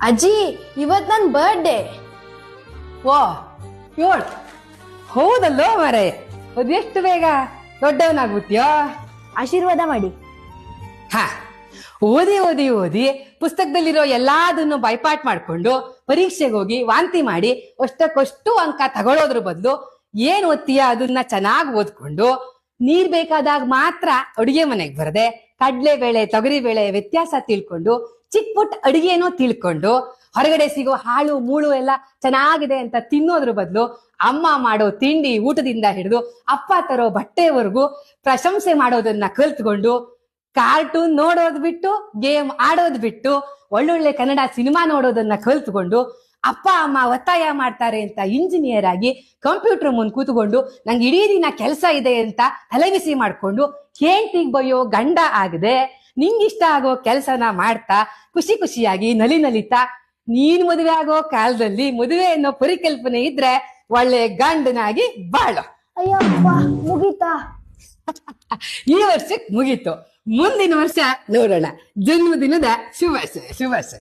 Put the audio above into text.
ಅಜ್ಜಿ ಇವತ್ ನನ್ ಬರ್ಡೇ. ಓ ಏಳ್ ಹೌದಲ್ಲೋ ಮಾರೇ, ಅದೆಷ್ಟು ಬೇಗ ದೊಡ್ಡವನಾಗ್ಬಿಟ್ಯೋ. ಆಶೀರ್ವಾದ ಮಾಡಿ. ಹಾ, ಓದಿ ಓದಿ ಓದಿ ಪುಸ್ತಕದಲ್ಲಿರೋ ಎಲ್ಲಾದನ್ನು ಬೈಪಾಟ್ ಮಾಡ್ಕೊಂಡು ಪರೀಕ್ಷೆಗೆ ಹೋಗಿ ವಾಂತಿ ಮಾಡಿ ಅಷ್ಟಕ್ಕಷ್ಟು ಅಂಕ ತಗೊಳ್ಳೋದ್ರ ಬದಲು ಏನ್ ಓದ್ತೀಯ ಅದನ್ನ ಚೆನ್ನಾಗಿ ಓದ್ಕೊಂಡು ನೀರ್ ಬೇಕಾದಾಗ ಮಾತ್ರ ಅಡುಗೆ ಮನೆಗೆ ಬರದೆ ಕಡ್ಲೆಬೇಳೆ ತೊಗರಿಬೇಳೆ ವ್ಯತ್ಯಾಸ ತಿಳ್ಕೊಂಡು ಚಿಕ್ಕ ಪುಟ್ಟ ಅಡಿಗೆನೋ ತಿಳ್ಕೊಂಡು ಹೊರಗಡೆ ಸಿಗೋ ಹಾಳು ಮೂಳು ಎಲ್ಲ ಚೆನ್ನಾಗಿದೆ ಅಂತ ತಿನ್ನೋದ್ರ ಬದಲು ಅಮ್ಮ ಮಾಡೋ ತಿಂಡಿ ಊಟದಿಂದ ಹಿಡಿದು ಅಪ್ಪ ತರೋ ಬಟ್ಟೆವರೆಗೂ ಪ್ರಶಂಸೆ ಮಾಡೋದನ್ನ ಕಲ್ತ್ಕೊಂಡು ಕಾರ್ಟೂನ್ ನೋಡೋದ್ ಬಿಟ್ಟು ಗೇಮ್ ಆಡೋದ್ ಬಿಟ್ಟು ಒಳ್ಳೊಳ್ಳೆ ಕನ್ನಡ ಸಿನಿಮಾ ನೋಡೋದನ್ನ ಕಲ್ತ್ಕೊಂಡು ಅಪ್ಪ ಅಮ್ಮ ಒತ್ತಾಯ ಮಾಡ್ತಾರೆ ಅಂತ ಇಂಜಿನಿಯರ್ ಆಗಿ ಕಂಪ್ಯೂಟರ್ ಮುಂದೆ ಕೂತ್ಕೊಂಡು ನಂಗೆ ಇಡೀ ದಿನ ಕೆಲಸ ಇದೆ ಅಂತ ತಲೆಬಿಸಿ ಮಾಡ್ಕೊಂಡು ಹೆಂಡ್ತಿಗ್ ಬಯ್ಯೋ ಗಂಡ ಆಗದೆ ನಿಂಗಿಷ್ಟ ಆಗೋ ಕೆಲಸನ ಮಾಡ್ತಾ ಖುಷಿ ಖುಷಿಯಾಗಿ ನಲಿತಾ ನೀನ್ ಮದುವೆ ಆಗೋ ಕಾಲದಲ್ಲಿ ಮದುವೆ ಅನ್ನೋ ಪರಿಕಲ್ಪನೆ ಇದ್ರೆ ಒಳ್ಳೆ ಗಂಡನಾಗಿ ಬಾಳು. ಅಯ್ಯಪ್ಪ ಮುಗೀತಾ? ಈ ವರ್ಷಕ್ಕೆ ಮುಗೀತು, ಮುಂದಿನ ವರ್ಷ ನೋಡೋಣ. ಜನ್ಮದಿನದ ಶುಭಾಶಯ.